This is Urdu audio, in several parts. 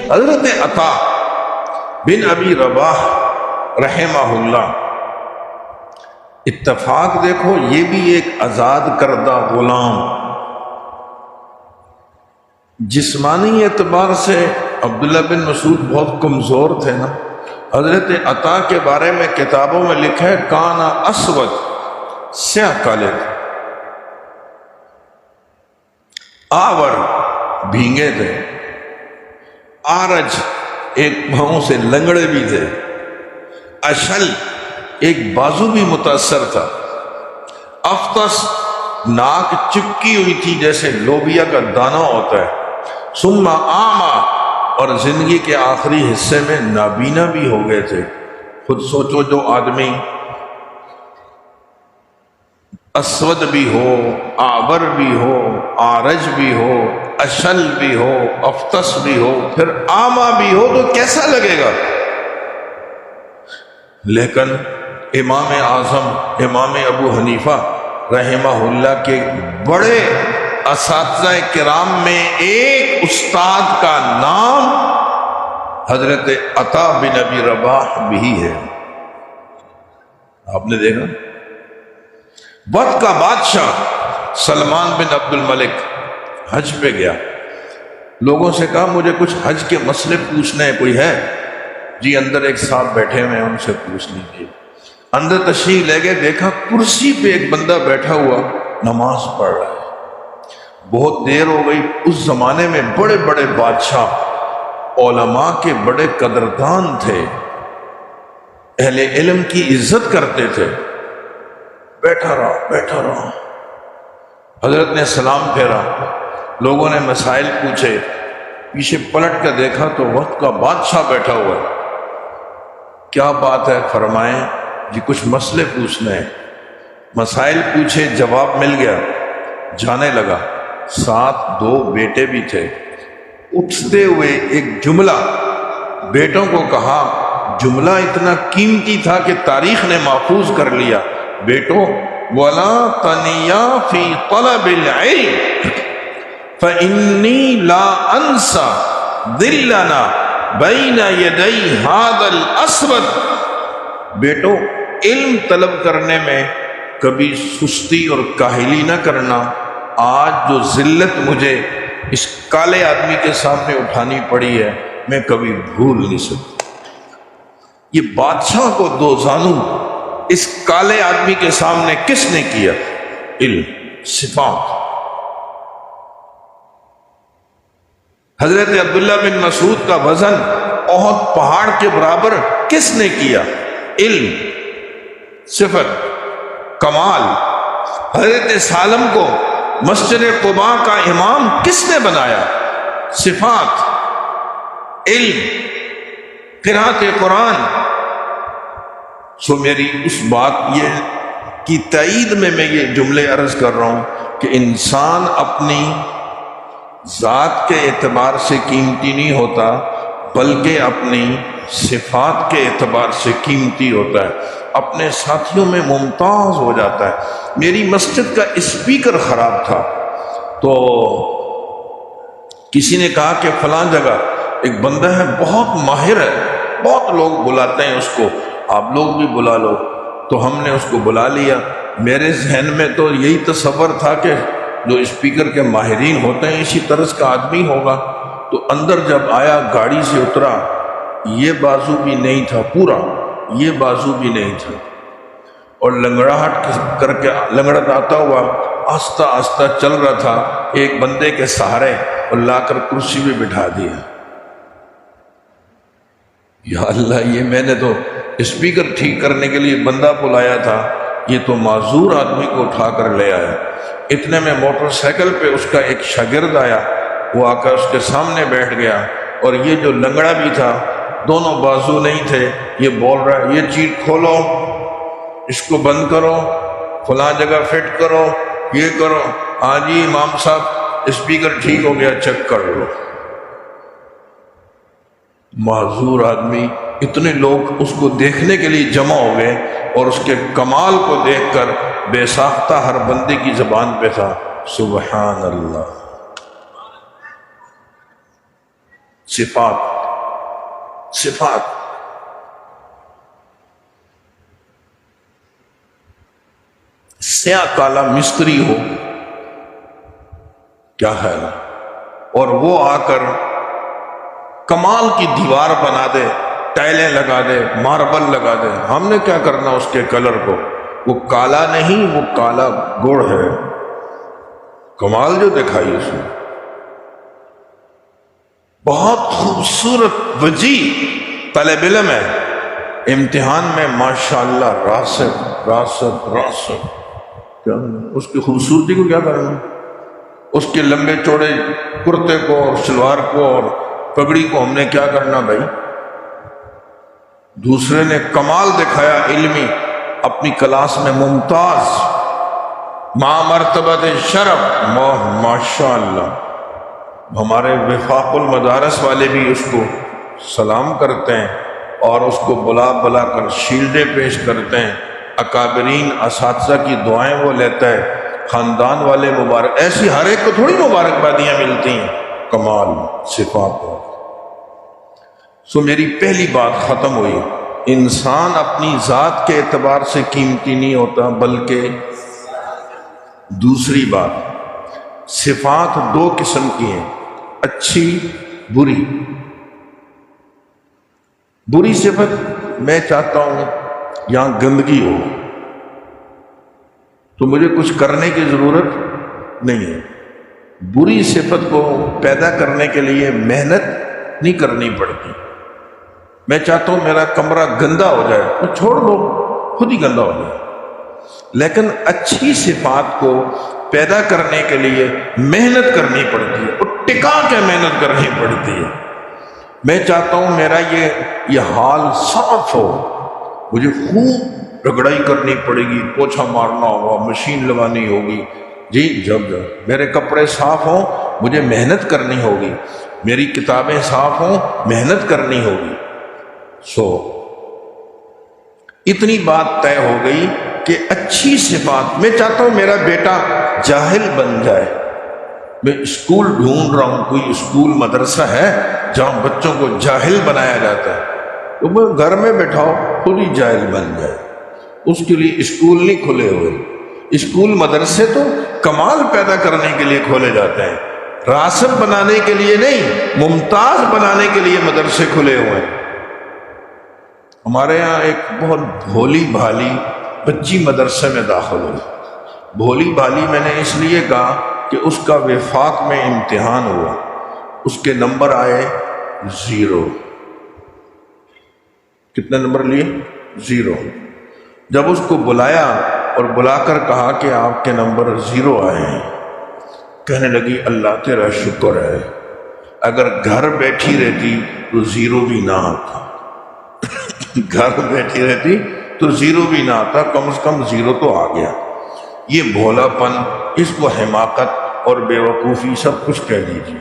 حضرت عطا بن ابی رباح رحمہ اللہ، اتفاق دیکھو، یہ بھی ایک آزاد کردہ غلام، جسمانی اعتبار سے عبداللہ بن مسعود بہت کمزور تھے نا۔ حضرت عطا کے بارے میں کتابوں میں لکھا ہے کانا اسود، سیاہ کالے تھے، آور بھینگے تھے، آرج ایک پاؤں سے لنگڑے بھی تھے، اشل ایک بازو بھی متاثر تھا، افطس ناک چپکی ہوئی تھی جیسے لوبیا کا دانہ ہوتا ہے، ثم آما اور زندگی کے آخری حصے میں نابینا بھی ہو گئے تھے۔ خود سوچو، جو آدمی اسود بھی ہو، آور بھی ہو، آرج بھی ہو، اشل بھی ہو، افطس بھی ہو، پھر آما بھی ہو تو کیسا لگے گا؟ لیکن امام اعظم امام ابو حنیفہ رحمہ اللہ کے بڑے اساتذہ کرام میں ایک استاد کا نام حضرت عطا بن ابی رباح بھی ہے۔ آپ نے دیکھا، وقت کا بادشاہ سلمان بن عبد الملک حج پہ گیا، لوگوں سے کہا مجھے کچھ حج کے مسئلے پوچھنے ہیں، کوئی ہے؟ جی اندر ایک صاحب بیٹھے ہوئے ہیں، ان سے پوچھ لیجیے۔ اندر تشریف لے گئے، دیکھا کرسی پہ ایک بندہ بیٹھا ہوا نماز پڑھ رہا ہے۔ بہت دیر ہو گئی۔ اس زمانے میں بڑے بڑے بادشاہ علماء کے بڑے قدردان تھے، اہل علم کی عزت کرتے تھے۔ بیٹھا رہا، حضرت نے سلام پھیرا، لوگوں نے مسائل پوچھے، پیچھے پلٹ کر دیکھا تو وقت کا بادشاہ بیٹھا ہوا ہے۔ کیا بات ہے؟ فرمائیں۔ جی کچھ مسئلے پوچھنے ہیں۔ مسائل پوچھے، جواب مل گیا، جانے لگا۔ ساتھ دو بیٹے بھی تھے۔ اٹھتے ہوئے ایک جملہ بیٹوں کو کہا، جملہ اتنا قیمتی تھا کہ تاریخ نے محفوظ کر لیا۔ بیٹو، وَلَا تَنِيَا فِي طَلَبِ الْعِلْمِ فَإِنِّي لَا أَنْسَى ذِلَّنَا بَيْنَ يَدَيْ هَذَا الْأَسْوَدِ۔ بیٹو، علم طلب کرنے میں کبھی سستی اور کاہلی نہ کرنا۔ آج جو ذلت مجھے اس کالے آدمی کے سامنے اٹھانی پڑی ہے، میں کبھی بھول نہیں سکتا۔ یہ بادشاہ کو دو زانو اس کالے آدمی کے سامنے کس نے کیا؟ علم، صفات۔ حضرت عبداللہ بن مسعود کا وزن احد پہاڑ کے برابر کس نے کیا؟ علم، صفت، کمال۔ حضرت سالم کو مسجد قباء کا امام کس نے بنایا؟ صفات، علم، قرأت قرآن۔ سو میری اس بات یہ کی تائید میں یہ جملے عرض کر رہا ہوں کہ انسان اپنی ذات کے اعتبار سے قیمتی نہیں ہوتا، بلکہ اپنی صفات کے اعتبار سے قیمتی ہوتا ہے، اپنے ساتھیوں میں ممتاز ہو جاتا ہے۔ میری مسجد کا اسپیکر خراب تھا تو کسی نے کہا کہ فلاں جگہ ایک بندہ ہے، بہت ماہر ہے، بہت لوگ بلاتے ہیں اس کو، آپ لوگ بھی بلا لو۔ تو ہم نے اس کو بلا لیا۔ میرے ذہن میں تو یہی تصور تھا کہ جو اسپیکر کے ماہرین ہوتے ہیں اسی طرز کا آدمی ہوگا۔ تو اندر جب آیا، گاڑی سے اترا، یہ بازو بھی نہیں تھا پورا، یہ بازو بھی نہیں تھا، اور لنگڑاہٹ کر کے لنگڑت آتا ہوا آہستہ آہستہ چل رہا تھا، ایک بندے کے سہارے، اور لا کر کرسی پہ بٹھا دیا۔ یا اللہ، یہ میں نے تو اسپیکر ٹھیک کرنے کے لیے بندہ بلایا تھا، یہ تو معذور آدمی کو اٹھا کر لے آیا۔ اتنے میں موٹر سائیکل پہ اس کا ایک شاگرد آیا، وہ آ کر اس کے سامنے بیٹھ گیا، اور یہ جو لنگڑا بھی تھا، دونوں بازو نہیں تھے، یہ بول رہا ہے یہ چیز کھولو، اس کو بند کرو، فلاں جگہ فٹ کرو، یہ کرو۔ ہاں جی امام صاحب، اسپیکر ٹھیک ہو گیا، چیک کر لو۔ معذور آدمی، اتنے لوگ اس کو دیکھنے کے لیے جمع ہو گئے، اور اس کے کمال کو دیکھ کر بے ساختہ ہر بندے کی زبان پہ تھا، سبحان اللہ۔ صفات سیاہ کالا مستری ہو، کیا خیال ہے، اور وہ آ کر کمال کی دیوار بنا دے، ٹائلیں لگا دے، ماربل لگا دے، ہم نے کیا کرنا اس کے کلر کو؟ وہ کالا نہیں، وہ کالا گڑ ہے۔ کمال جو دکھائی اس نے، بہت خوبصورت وجیح طالب علم ہے، امتحان میں ماشاءاللہ راسب کیا اس کی خوبصورتی کو کیا کرنا؟ اس کے لمبے چوڑے کرتے کو اور شلوار کو اور پگڑی کو ہم نے کیا کرنا بھائی؟ دوسرے نے کمال دکھایا علمی، اپنی کلاس میں ممتاز، ماں مرتبت شرف، ماشاءاللہ۔ ہمارے وفاق المدارس والے بھی اس کو سلام کرتے ہیں اور اس کو بلا بلا کر شیلڈیں پیش کرتے ہیں، اکابرین اساتذہ کی دعائیں وہ لیتا ہے، خاندان والے مبارک، ایسی ہر ایک کو تھوڑی مبارکبادیاں ملتی ہیں۔ کمال صفات ہے۔ سو میری پہلی بات ختم ہوئی، انسان اپنی ذات کے اعتبار سے قیمتی نہیں ہوتا، بلکہ دوسری بات، صفات دو قسم کی ہیں، اچھی بری۔ بری صفت میں چاہتا ہوں یہاں گندگی ہو تو مجھے کچھ کرنے کی ضرورت نہیں ہے۔ بری صفت کو پیدا کرنے کے لیے محنت نہیں کرنی پڑتی۔ میں چاہتا ہوں میرا کمرہ گندا ہو جائے تو چھوڑ دو، خود ہی گندا ہو جائے۔ لیکن اچھی صفات کو پیدا کرنے کے لیے محنت کرنی پڑتی ہے، اور ٹکا کے محنت کرنی پڑتی ہے۔ میں چاہتا ہوں میرا یہ حال صاف ہو، مجھے خوب رگڑائی کرنی پڑے گی، پوچھا مارنا ہوگا، مشین لگانی ہوگی، جب میرے کپڑے صاف ہوں مجھے محنت کرنی ہوگی، میری کتابیں صاف ہوں محنت کرنی ہوگی۔ اتنی بات طے ہو گئی کہ اچھی صفات، میں چاہتا ہوں میرا بیٹا جاہل بن جائے۔ میں اسکول ڈھونڈ رہا ہوں، کوئی اسکول مدرسہ ہے جہاں بچوں کو جاہل بنایا جاتا ہے، تو وہ گھر میں بٹھاؤ خود ہی جاہل بن جائے۔ اس کے لیے اسکول نہیں کھلے ہوئے، اسکول مدرسے تو کمال پیدا کرنے کے لیے کھولے جاتے ہیں، راسب بنانے کے لیے نہیں، ممتاز بنانے کے لیے مدرسے کھلے ہوئے ہیں۔ ہمارے ہاں ایک بہت بھولی بھالی بچی مدرسے میں داخل ہوئی۔ بھولی بھالی میں نے اس لیے کہا کہ اس کا وفاق میں امتحان ہوا، اس کے نمبر آئے 0۔ کتنے نمبر لیے؟ 0۔ جب اس کو بلایا اور بلا کر کہا کہ آپ کے نمبر 0 آئے ہیں، کہنے لگی اللہ تیرا شکر ہے، اگر گھر بیٹھی رہتی تو 0 بھی نہ آتا، گھر بیٹھی رہتی تو 0 بھی نہ آتا، کم از کم 0 تو آ گیا۔ یہ بھولا پن، اس کو حماقت اور بے وقوفی سب کچھ کہہ دیجیے۔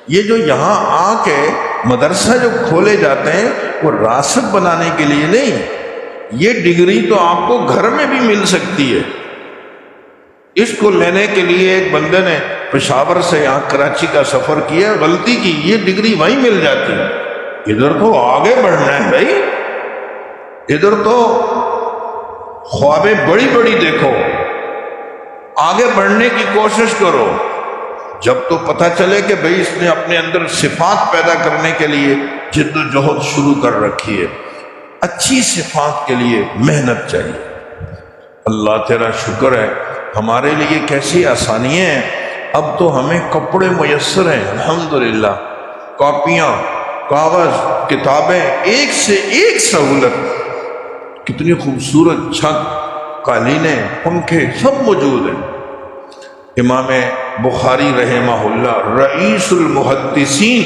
یہ جو یہاں آ کے مدرسہ جو کھولے جاتے ہیں وہ راسب بنانے کے لیے نہیں، یہ ڈگری تو آپ کو گھر میں بھی مل سکتی ہے۔ اس کو لینے کے لیے ایک بندے نے پشاور سے یہاں کراچی کا سفر کیا، غلطی کی، یہ ڈگری وہیں مل جاتی ہے۔ ادھر تو آگے بڑھنا ہے بھائی، ادھر تو خوابیں بڑی بڑی دیکھو، آگے بڑھنے کی کوشش کرو۔ جب تو پتہ چلے کہ بھئی اس نے اپنے اندر صفات پیدا کرنے کے لیے جد و جہد شروع کر رکھی ہے۔ اچھی صفات کے لیے محنت چاہیے۔ اللہ تیرا شکر ہے، ہمارے لیے کیسی آسانیاں ہیں، اب تو ہمیں کپڑے میسر ہیں الحمدللہ، کاپیاں، کاغذ، کتابیں، ایک سے ایک سہولت، کتنی خوبصورت چھت، قالینیں، پنکھے سب موجود ہیں۔ امام بخاری رحمہ اللہ رئیس المحدثین،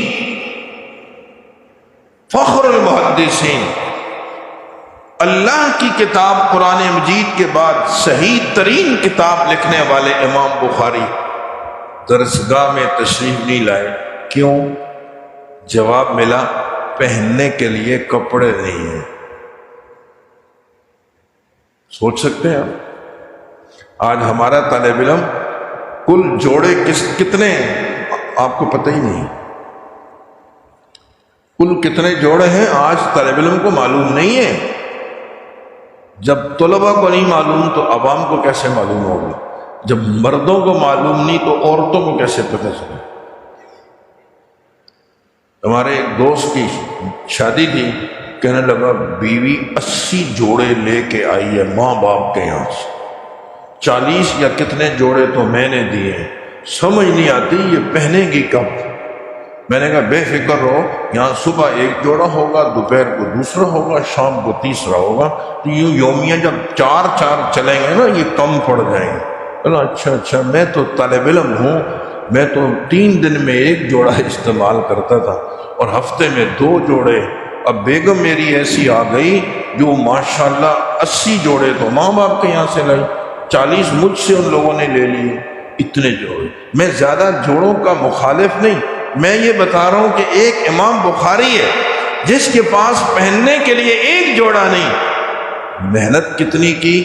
فخر المحدثین، اللہ کی کتاب قرآن مجید کے بعد صحیح ترین کتاب لکھنے والے امام بخاری درسگاہ میں تشریف نہیں لائے۔ کیوں؟ جواب ملا پہننے کے لیے کپڑے نہیں ہیں۔ سوچ سکتے ہیں آپ؟ آج ہمارا طالب علم کل جوڑے کتنے آپ کو پتہ ہی نہیں، کل کتنے جوڑے ہیں آج طالب علم کو معلوم نہیں ہے۔ جب طلباء کو نہیں معلوم تو عوام کو کیسے معلوم ہوگا؟ جب مردوں کو معلوم نہیں تو عورتوں کو کیسے پتہ چلے؟ ہمارے ایک دوست کی شادی تھی، کہنے لگا بیوی 80 جوڑے لے کے آئی ہے ماں باپ کے یہاں سے، 40 یا کتنے جوڑے تو میں نے دیے ہیں، سمجھ نہیں آتی یہ پہنے گی کب۔ میں نے کہا بے فکر رہو، یہاں صبح ایک جوڑا ہوگا، دوپہر کو دوسرا ہوگا، شام کو تیسرا ہوگا، تو یوں یومیہ جب 4 چلیں گے نا یہ کم پڑ جائیں گے۔ اچھا میں تو طالب علم ہوں، میں تو 3 دن میں 1 جوڑا استعمال کرتا تھا اور ہفتے میں 2 جوڑے۔ اب بیگم میری ایسی آ گئی جو ماشاءاللہ 80 جوڑے تو ماں باپ کے یہاں سے لائی، 40 مجھ سے ان لوگوں نے لے لیے۔ اتنے جوڑے، میں زیادہ جوڑوں کا مخالف نہیں، میں یہ بتا رہا ہوں کہ ایک امام بخاری ہے جس کے پاس پہننے کے لیے 1 جوڑا نہیں، محنت کتنی کی،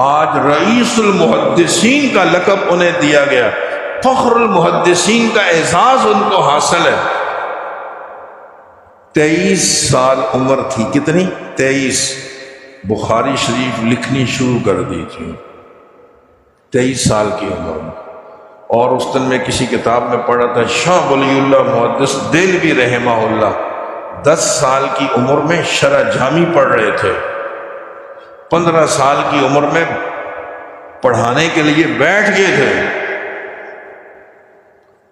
آج رئیس المحدثین کا لقب انہیں دیا گیا، فخر المحدثین کا اعزاز ان کو حاصل ہے۔ 23 سال عمر تھی، کتنی؟ 23۔ بخاری شریف لکھنی شروع کر دی تھی 23 سال کی عمر میں۔ اور اس دن میں کسی کتاب میں پڑھا تھا، شاہ ولی اللہ محدث دہلوی رحمہ اللہ 10 سال کی عمر میں شرح جامی پڑھ رہے تھے، 15 سال کی عمر میں پڑھانے کے لیے بیٹھ گئے تھے۔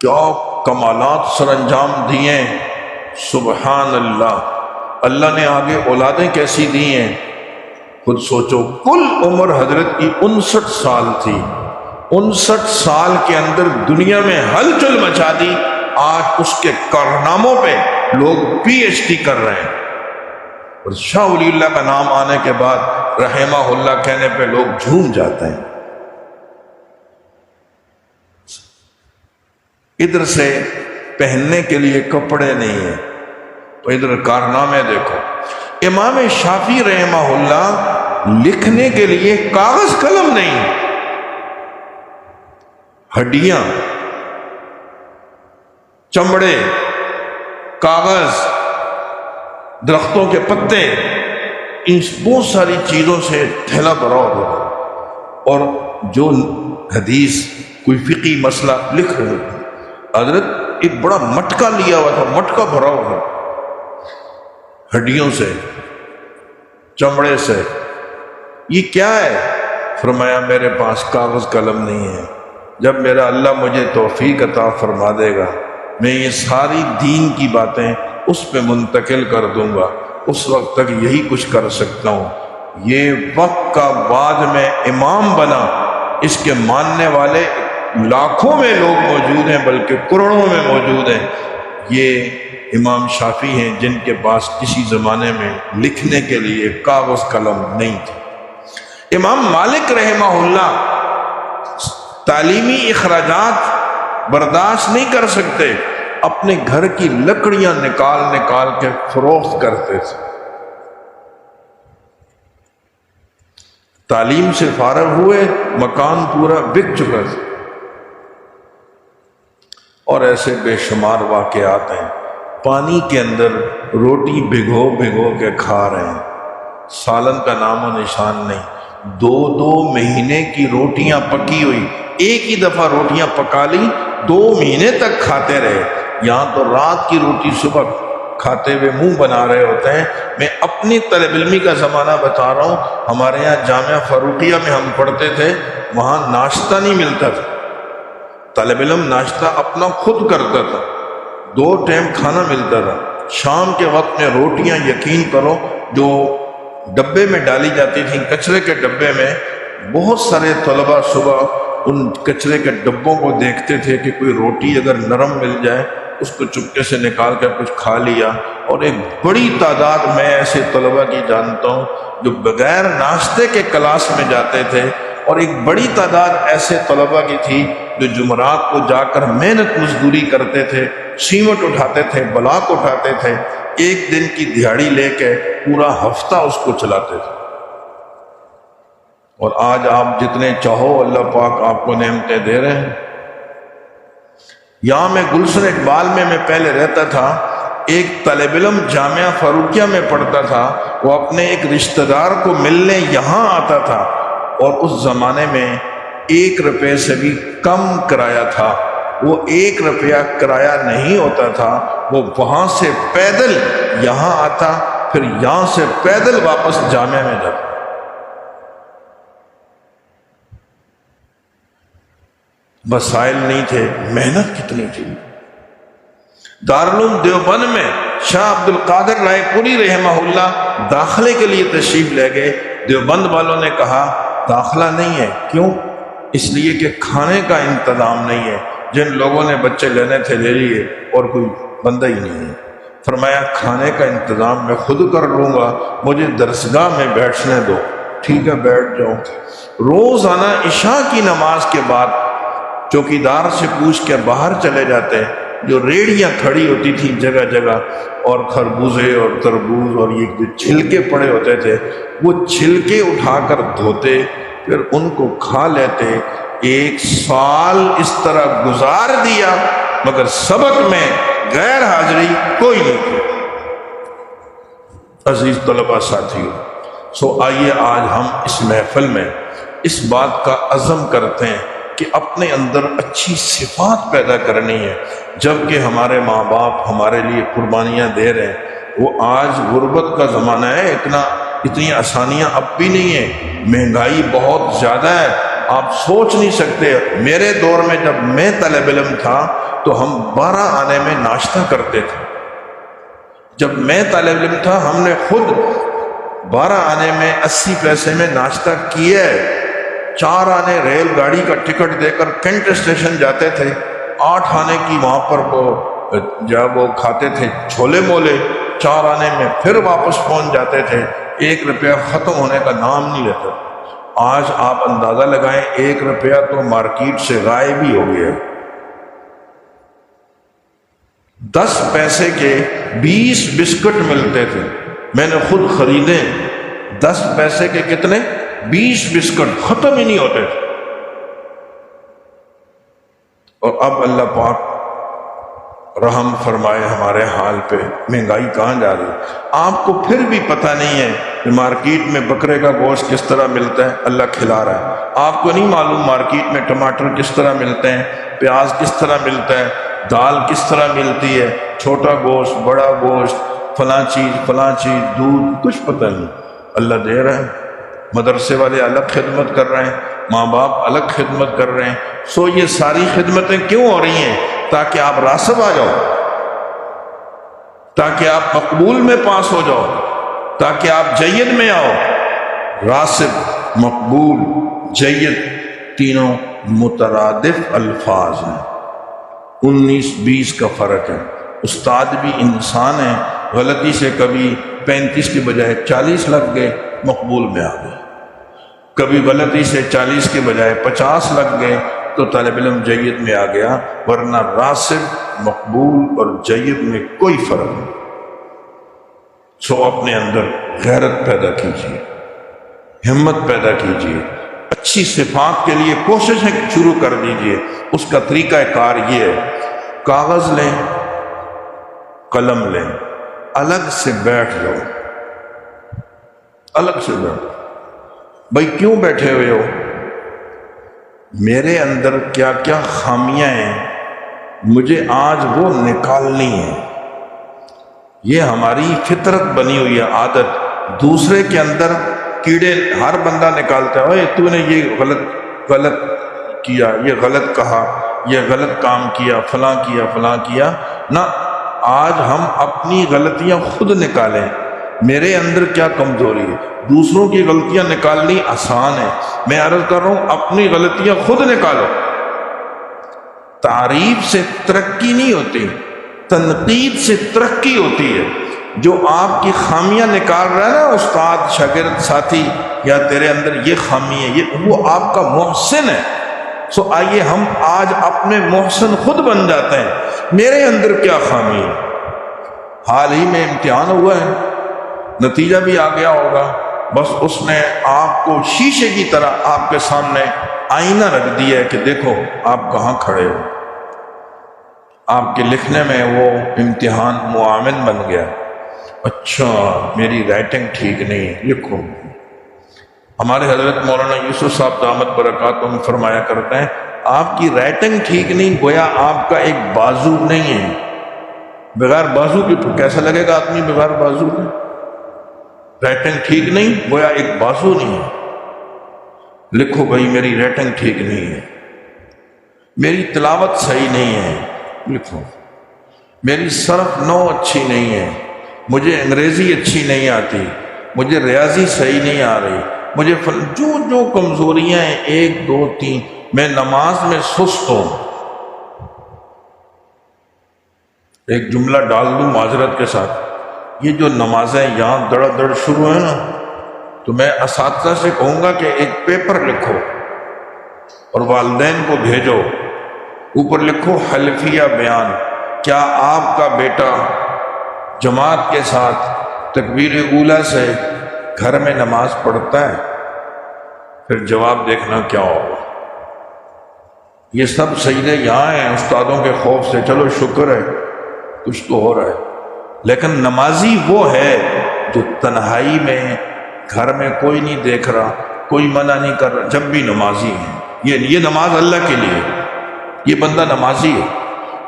کیا کمالات سر انجام دیے، سبحان اللہ۔ اللہ نے آگے اولادیں کیسی دی ہیں خود سوچو۔ کل عمر حضرت کی 59 سال تھی، 59 سال کے اندر دنیا میں ہلچل مچا دی۔ آج اس کے کارناموں پہ لوگ پی ایچ ڈی کر رہے ہیں، اور شاہ ولی اللہ کا نام آنے کے بعد رحمہ اللہ کہنے پہ لوگ جھوم جاتے ہیں۔ ادھر سے پہننے کے لیے کپڑے نہیں ہیں تو ادھر کارنامے دیکھو۔ امام شافعی رحمہ اللہ لکھنے کے لیے کاغذ قلم نہیں، ہڈیاں، چمڑے، کاغذ، درختوں کے پتے، ان بہت ساری چیزوں سے تھیلا بھرا ہوتا، اور جو حدیث کوئی فقہی مسئلہ لکھ رہے تھے، حضرت ایک بڑا مٹکا لیا ہوا تھا، مٹکا بھرا ہوا ہڈیوں سے، چمڑے سے۔ یہ کیا ہے؟ فرمایا میرے پاس کاغذ قلم نہیں ہے، جب میرا اللہ مجھے توفیق عطا فرما دے گا میں یہ ساری دین کی باتیں اس پہ منتقل کر دوں گا، اس وقت تک یہی کچھ کر سکتا ہوں۔ یہ وقت کا بعد میں امام بنا، اس کے ماننے والے لاکھوں میں لوگ موجود ہیں بلکہ کروڑوں میں موجود ہیں۔ یہ امام شافعی ہیں جن کے پاس کسی زمانے میں لکھنے کے لیے کاغذ قلم نہیں تھے۔ امام مالک رحمہ اللہ تعلیمی اخراجات برداشت نہیں کر سکتے، اپنے گھر کی لکڑیاں نکال کے فروخت کرتے تھے۔ تعلیم سے فارغ ہوئے، مکان پورا بک چکا تھا، اور ایسے بے شمار واقعات ہیں۔ پانی کے اندر روٹی بھگو کے کھا رہے ہیں، سالن کا نام و نشان نہیں، 2 مہینے کی روٹیاں پکی ہوئی، ایک ہی دفعہ روٹیاں پکا لی، 2 مہینے تک کھاتے رہے۔ یہاں تو رات کی روٹی صبح کھاتے ہوئے منہ بنا رہے ہوتے ہیں۔ میں اپنی طالب علمی کا زمانہ بتا رہا ہوں، ہمارے یہاں جامعہ فاروقیہ میں ہم پڑھتے تھے، وہاں ناشتہ نہیں ملتا تھا، طالب علم ناشتہ اپنا خود کرتا تھا، 2 ٹائم کھانا ملتا تھا۔ شام کے وقت میں روٹیاں یقین کرو جو ڈبے میں ڈالی جاتی تھیں، کچرے کے ڈبے میں، بہت سارے طلباء صبح ان کچرے کے ڈبوں کو دیکھتے تھے کہ کوئی روٹی اگر نرم مل جائے اس کو چپکے سے نکال کر کچھ کھا لیا۔ اور ایک بڑی تعداد میں ایسے طلباء کی جانتا ہوں جو بغیر ناشتے کے کلاس میں جاتے تھے، اور ایک بڑی تعداد ایسے طلباء کی تھی جو جمعرات کو جا کر محنت مزدوری کرتے تھے، سیمٹ اٹھاتے تھے، بلاک اٹھاتے تھے، 1 دن کی دہاڑی لے کے پورا ہفتہ اس کو چلاتے تھے۔ اور آج آپ جتنے چاہو اللہ پاک آپ کو نعمتیں دے رہے ہیں۔ یہاں میں گلشن اقبال میں پہلے رہتا تھا، ایک طالب علم جامعہ فاروقیہ میں پڑھتا تھا، وہ اپنے ایک رشتہ دار کو ملنے یہاں آتا تھا، اور اس زمانے میں 1 روپے سے بھی کم کرایہ تھا، وہ 1 روپیہ کرایہ نہیں ہوتا تھا، وہ وہاں سے پیدل یہاں آتا، پھر یہاں سے پیدل واپس جامعہ میں جاتا۔ وسائل نہیں تھے، محنت کتنی تھی۔ دارالعلوم دیوبند میں شاہ عبد القادر رائے پوری رحمہ اللہ داخلے کے لیے تشریف لے گئے۔ دیوبند والوں نے کہا داخلہ نہیں ہے۔ کیوں؟ اس لیے کہ کھانے کا انتظام نہیں ہے، جن لوگوں نے بچے لینے تھے لے لیے اور کوئی بندہ ہی نہیں ہے۔ فرمایا کھانے کا انتظام میں خود کر لوں گا، مجھے درسگاہ میں بیٹھنے دو۔ ٹھیک ہے بیٹھ جاؤ۔ روزانہ عشاء کی نماز کے بعد چوکیدار سے پوچھ کے باہر چلے جاتے، جو ریڑیاں کھڑی ہوتی تھی جگہ جگہ، اور خربوزے اور تربوز اور یہ جو چھلکے پڑے ہوتے تھے، وہ چھلکے اٹھا کر دھوتے، پھر ان کو کھا لیتے۔ 1 سال اس طرح گزار دیا، مگر سبق میں غیر حاضری کوئی نہیں تھی۔ عزیز طلبہ ساتھیو، سو آئیے آج ہم اس محفل میں اس بات کا عزم کرتے ہیں کہ اپنے اندر اچھی صفات پیدا کرنی ہے۔ جبکہ ہمارے ماں باپ ہمارے لیے قربانیاں دے رہے ہیں، وہ آج غربت کا زمانہ ہے، اتنی آسانیاں اب بھی نہیں ہیں، مہنگائی بہت زیادہ ہے، آپ سوچ نہیں سکتے۔ میرے دور میں جب میں طالب علم تھا تو ہم 12 آنے میں ناشتہ کرتے تھے۔ جب میں طالب علم تھا ہم نے خود 12 آنے میں 80 پیسے میں ناشتہ کیا ہے۔ 4 آنے ریل گاڑی کا ٹکٹ دے کر کینٹ اسٹیشن جاتے تھے، 8 آنے کی وہاں پر جب وہ کھاتے تھے چھولے مولے، 4 آنے میں پھر واپس پہنچ جاتے تھے۔ 1 روپیہ ختم ہونے کا نام نہیں لیتا۔ آج آپ اندازہ لگائیں 1 روپیہ تو مارکیٹ سے غائب ہی ہو گیا۔ 10 پیسے کے 20 بسکٹ ملتے تھے، میں نے خود خریدے۔ 10 پیسے کے کتنے؟ 20 بسکٹ، ختم ہی نہیں ہوتے تھے۔ اور اب اللہ پاک رحم فرمائے ہمارے حال پہ، مہنگائی کہاں جا رہی ہے۔ آپ کو پھر بھی پتہ نہیں ہے کہ مارکیٹ میں بکرے کا گوشت کس طرح ملتا ہے، اللہ کھلا رہا ہے۔ آپ کو نہیں معلوم مارکیٹ میں ٹماٹر کس طرح ملتے ہیں، پیاز کس طرح ملتا ہے، دال کس طرح ملتی ہے، چھوٹا گوشت، بڑا گوشت، فلاں چیز، دودھ، کچھ پتہ نہیں۔ اللہ دے رہا ہے۔ مدرسے والے الگ خدمت کر رہے ہیں، ماں باپ الگ خدمت کر رہے ہیں۔ سو یہ ساری خدمتیں کیوں ہو رہی ہیں؟ تاکہ آپ راسب آ جاؤ، تاکہ آپ مقبول میں پاس ہو جاؤ، تاکہ آپ جید میں آؤ۔ راسب، مقبول، جید تینوں مترادف الفاظ ہیں، 19-20 کا فرق ہے۔ استاد بھی انسان ہے، غلطی سے کبھی 35 کے بجائے 40 لگ گئے، مقبول میں آ گئے۔ کبھی غلطی سے 40 کے بجائے 50 لگ گئے تو طالب علم جید میں آ گیا، ورنہ راسب، مقبول اور جید میں کوئی فرق نہیں۔ سو اپنے اندر غیرت پیدا کیجیے، ہمت پیدا کیجیے، اچھی صفات کے لیے کوششیں شروع کر دیجیے۔ اس کا طریقہ کار یہ ہے، کاغذ لیں، قلم لیں، الگ سے بیٹھ جاؤ، الگ سے بیٹھ۔ بھائی کیوں بیٹھے ہوئے ہو؟ میرے اندر کیا کیا خامیاں ہیں، مجھے آج وہ نکالنی ہے۔ یہ ہماری فطرت بنی ہوئی ہے، عادت۔ دوسرے کے اندر کیڑے ہر بندہ نکالتا ہے، اوے تو نے یہ غلط کیا، یہ غلط کہا، یہ غلط کام کیا، فلاں کیا نہ۔ آج ہم اپنی غلطیاں خود نکالیں، میرے اندر کیا کمزوری ہے۔ دوسروں کی غلطیاں نکالنی آسان ہے، میں عرض کر رہا ہوں اپنی غلطیاں خود نکالو۔ تعریف سے ترقی نہیں ہوتی، تنقید سے ترقی ہوتی ہے۔ جو آپ کی خامیاں نکال رہا ہے نا، استاد، شاگرد، ساتھی، یا تیرے اندر یہ خامی ہے، وہ آپ کا محسن ہے۔ سو آئیے ہم آج اپنے محسن خود بن جاتے ہیں۔ میرے اندر کیا خامی ہے؟ حال ہی میں امتحان ہوا ہے، نتیجہ بھی آ گیا ہوگا، بس اس نے آپ کو شیشے کی طرح آپ کے سامنے آئینہ رکھ دیا ہے کہ دیکھو آپ کہاں کھڑے ہو. آپ کے لکھنے میں وہ امتحان معاون بن گیا. اچھا میری رائٹنگ ٹھیک نہیں ہے، لکھو. ہمارے حضرت مولانا یوسف صاحب دامت برکاتہم فرمایا کرتے ہیں آپ کی رائٹنگ ٹھیک نہیں، گویا آپ کا ایک بازو نہیں ہے. بغیر بازو کی کیسا لگے گا آدمی بغیر بازو کے؟ رائٹنگ ٹھیک نہیں گویا ایک بازو نہیں ہے. لکھو بھائی میری رائٹنگ ٹھیک نہیں ہے، میری تلاوت صحیح نہیں ہے، لکھو. میری صرف نو اچھی نہیں ہے، مجھے انگریزی اچھی نہیں آتی، مجھے ریاضی صحیح نہیں آ رہی، مجھے جو کمزوریاں ہیں 1 2 3، میں نماز میں سست ہوں. ایک جملہ ڈال دوں معذرت کے ساتھ، یہ جو نمازیں یہاں دڑ دڑ شروع ہیں نا، تو میں اساتذہ سے کہوں گا کہ ایک پیپر لکھو اور والدین کو بھیجو، اوپر لکھو حلفیہ بیان. کیا آپ کا بیٹا جماعت کے ساتھ تکبیر اولیٰ سے گھر میں نماز پڑھتا ہے؟ پھر جواب دیکھنا کیا ہوگا. یہ سب سجدے یہاں ہیں استادوں کے خوف سے، چلو شکر ہے کچھ تو ہو رہا ہے. لیکن نمازی وہ ہے جو تنہائی میں گھر میں کوئی نہیں دیکھ رہا، کوئی منع نہیں کر رہا، جب بھی نمازی ہے. یہ نماز اللہ کے لیے، یہ بندہ نمازی ہے.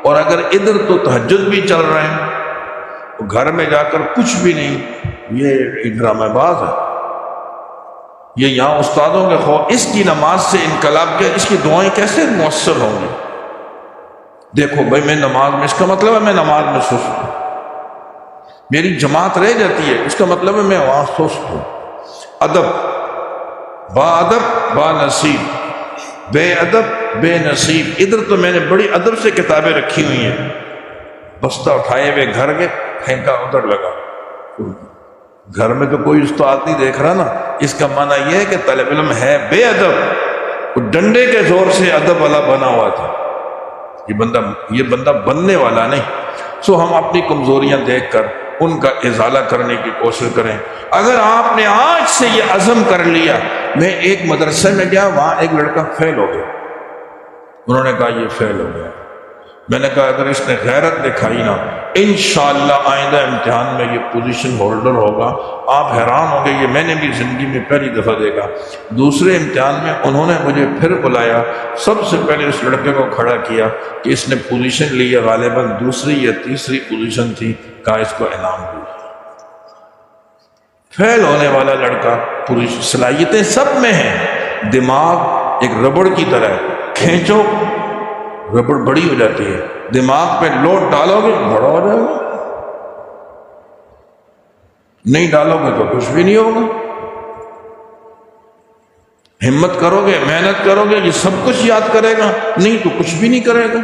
اور اگر ادھر تو تہجد بھی چل رہے ہیں تو گھر میں جا کر کچھ بھی نہیں، یہ ڈرامہ باز ہے. یہ یہاں استادوں کے خوف، اس کی نماز سے انقلاب کیا، اس کی دعائیں کیسے مؤثر ہوں گی. دیکھو بھائی میں نماز میں، اس کا مطلب ہے میں نماز میں سست ہوں. میری جماعت رہ جاتی ہے، اس کا مطلب ہے میں وہاں سست ہوں. ادب، با ادب با نصیب، بے ادب بے نصیب. ادھر تو میں نے بڑی ادب سے کتابیں رکھی ہوئی ہیں، بستہ اٹھائے ہوئے گھر کے پھینکا ادھر لگا. گھر میں تو کوئی استاد نہیں دیکھ رہا نا. اس کا معنی یہ ہے کہ طالب علم ہے بے ادب، وہ ڈنڈے کے زور سے ادب والا بنا ہوا تھا. یہ بندہ بننے والا نہیں. سو ہم اپنی کمزوریاں دیکھ کر ان کا ازالہ کرنے کی کوشش کریں. اگر آپ نے آج سے یہ عزم کر لیا. میں ایک مدرسے میں گیا، وہاں ایک لڑکا فیل ہو گیا. انہوں نے کہا یہ فیل ہو گیا. میں نے کہا اگر اس نے غیرت دکھائی نا، انشاءاللہ آئندہ امتحان میں یہ پوزیشن ہولڈر ہوگا. آپ حیران ہوں گے، یہ میں نے بھی زندگی میں پہلی دفعہ دیکھا. دوسرے امتحان میں انہوں نے مجھے پھر بلایا، سب سے پہلے اس لڑکے کو کھڑا کیا کہ اس نے پوزیشن لی ہے، غالباً دوسری یا تیسری پوزیشن تھی، کہا اس کو انعام دو. فیل ہونے والا لڑکا، پوری صلاحیتیں سب میں ہیں. دماغ ایک ربڑ کی طرح ہے، کھینچو ربڑ بڑی ہو جاتی ہے. دماغ پہ لوڈ ڈالو گے بڑا ہو جائے گا، نہیں ڈالو گے تو کچھ بھی نہیں ہوگا. ہمت کرو گے، محنت کرو گے، یہ سب کچھ یاد کرے گا، نہیں تو کچھ بھی نہیں کرے گا.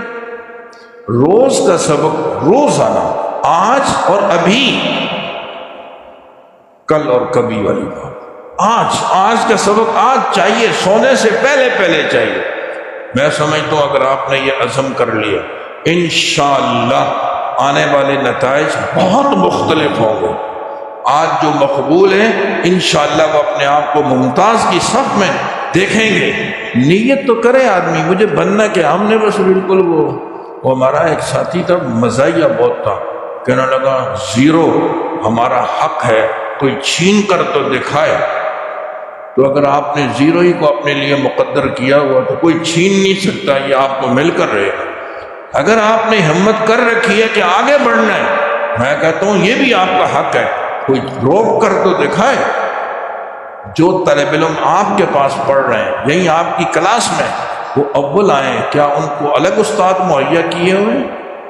روز کا سبق روز آنا، آج اور ابھی، کل اور کبھی والی بات. آج کا سبق آج چاہیے، سونے سے پہلے چاہیے. میں سمجھتا ہوں اگر آپ نے یہ عزم کر لیا، انشاءاللہ آنے والے نتائج بہت مختلف ہوں گے. آج جو مقبول ہیں انشاءاللہ وہ اپنے آپ کو ممتاز کی صف میں دیکھیں گے. نیت تو کرے آدمی، مجھے بننا کہ ہم نے بس بالکل وہ ہمارا ایک ساتھی تھا، مزاحیہ بہت تھا، کہنے لگا 0 ہمارا حق ہے، کوئی چھین کر تو دکھائے. تو اگر آپ نے 0 ہی کو اپنے لیے مقدر کیا ہوا تو کوئی چھین نہیں سکتا، یہ آپ کو مل کر رہے گا. اگر آپ نے ہمت کر رکھی ہے کہ آگے بڑھنا ہے، میں کہتا ہوں یہ بھی آپ کا حق ہے، کوئی روک کر تو دکھائے. جو طالب علم آپ کے پاس پڑھ رہے ہیں یہی آپ کی کلاس میں، وہ اول آئیں، کیا ان کو الگ استاد مہیا کیے ہوئے ہیں؟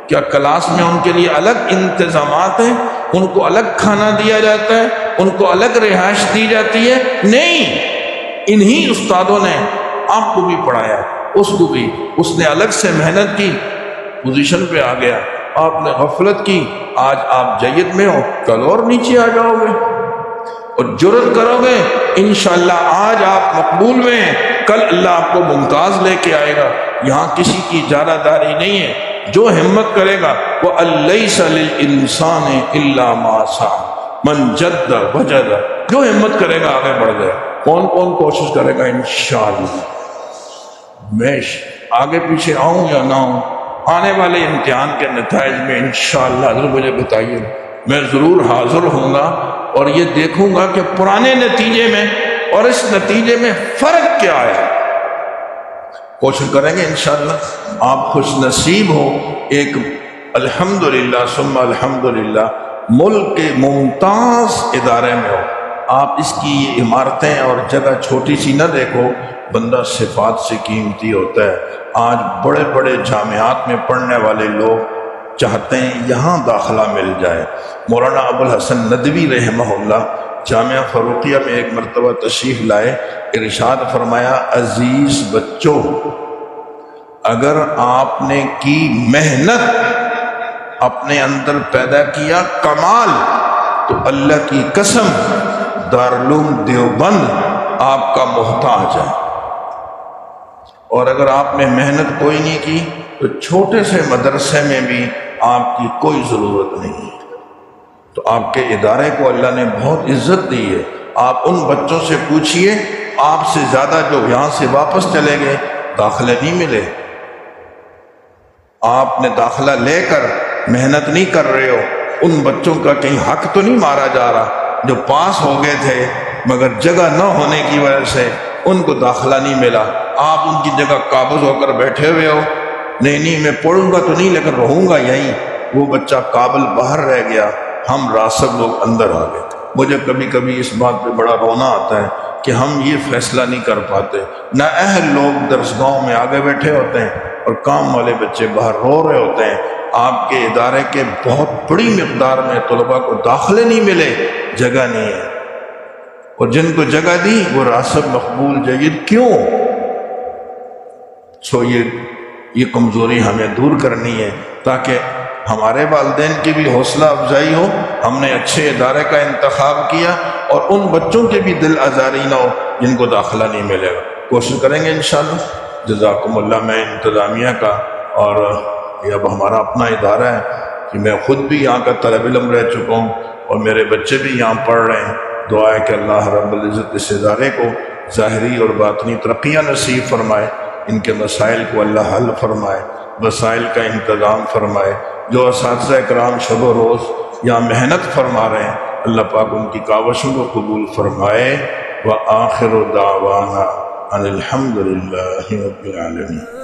کیا کلاس میں ان کے لیے الگ انتظامات ہیں؟ ان کو الگ کھانا دیا جاتا ہے؟ ان کو الگ رہائش دی جاتی ہے؟ نہیں، انہی استادوں نے آپ کو بھی پڑھایا، اس کو بھی. اس نے الگ سے محنت کی، پوزیشن پہ آ گیا. آپ نے غفلت کی، آج آپ جید میں ہو، کل اور نیچے آ جاؤ گے. اور جرت کرو گے انشاءاللہ آج آپ مقبول میں ہیں، کل اللہ آپ کو ممتاز لے کے آئے گا. یہاں کسی کی اجارہ داری نہیں ہے. جو ہمت کرے گا وہ الیس للانسان الا ما سعی، من جد وجد، جو ہمت کرے گا آگے بڑھ گیا۔ کون کون کوشش کرے گا؟ انشاءاللہ۔ میں آگے پیچھے آؤں یا نہ آؤں، آنے والے امتحان کے نتائج میں انشاءاللہ حضرت مجھے بتائیے، میں ضرور حاضر ہوں گا اور یہ دیکھوں گا کہ پرانے نتیجے میں اور اس نتیجے میں فرق کیا ہے۔ کوشش کریں گے انشاءاللہ۔ آپ خوش نصیب ہو، ایک الحمدللہ ثم الحمدللہ ملک کے ممتاز ادارے میں ہو۔ آپ اس کی یہ عمارتیں اور جگہ چھوٹی سی نہ دیکھو، بندہ صفات سے قیمتی ہوتا ہے۔ آج بڑے بڑے جامعات میں پڑھنے والے لوگ چاہتے ہیں یہاں داخلہ مل جائے۔ مولانا ابو الحسن ندوی رحمہ اللہ جامعہ فاروقیہ میں ایک مرتبہ تشریف لائے، ارشاد فرمایا، عزیز بچوں، اگر آپ نے کی محنت، اپنے اندر پیدا کیا کمال، تو اللہ کی قسم دارالعلوم دیوبند آپ کا محتاج ہے۔ اور اگر آپ نے محنت کوئی نہیں کی تو چھوٹے سے مدرسے میں بھی آپ کی کوئی ضرورت نہیں ہے۔ تو آپ کے ادارے کو اللہ نے بہت عزت دی ہے۔ آپ ان بچوں سے پوچھئے، آپ سے زیادہ جو یہاں سے واپس چلے گئے داخلے نہیں ملے۔ آپ نے داخلہ لے کر محنت نہیں کر رہے ہو، ان بچوں کا کہیں حق تو نہیں مارا جا رہا جو پاس ہو گئے تھے مگر جگہ نہ ہونے کی وجہ سے ان کو داخلہ نہیں ملا۔ آپ ان کی جگہ قابض ہو کر بیٹھے ہوئے ہو، نہیں میں پڑھوں گا تو نہیں لیکن رہوں گا یہیں۔ وہ بچہ قابل باہر رہ گیا، ہم راسب لوگ اندر آ گئے۔ مجھے کبھی کبھی اس بات پہ بڑا رونا آتا ہے کہ ہم یہ فیصلہ نہیں کر پاتے۔ نہ اہل لوگ درسگاہوں میں آگے بیٹھے ہوتے ہیں اور کام والے بچے باہر رو رہے ہوتے ہیں۔ آپ کے ادارے کے بہت بڑی مقدار میں طلباء کو داخلے نہیں ملے، جگہ نہیں ہے، اور جن کو جگہ دی وہ راسب مقبول جید کیوں؟ یہ کمزوری ہمیں دور کرنی ہے تاکہ ہمارے والدین کی بھی حوصلہ افزائی ہو، ہم نے اچھے ادارے کا انتخاب کیا، اور ان بچوں کے بھی دل آزاری نہ ہو جن کو داخلہ نہیں ملے گا۔ کوشش کریں گے انشاءاللہ۔ جزاکم اللہ۔ میں انتظامیہ کا اور یہ اب ہمارا اپنا ادارہ ہے کہ میں خود بھی یہاں کا طالب علم رہ چکا ہوں اور میرے بچے بھی یہاں پڑھ رہے ہیں۔ دعا ہے کہ اللہ رب العزت اس ادارے کو ظاہری اور باطنی ترقیاں نصیب فرمائے، ان کے مسائل کو اللہ حل فرمائے، وسائل کا انتظام فرمائے۔ جو اساتذہ اکرام شب و روز یہاں محنت فرما رہے ہیں، اللہ پاک ان کی کاوشوں کو قبول فرمائے۔ وآخر دعوانا ان الحمد للہ رب العالمین۔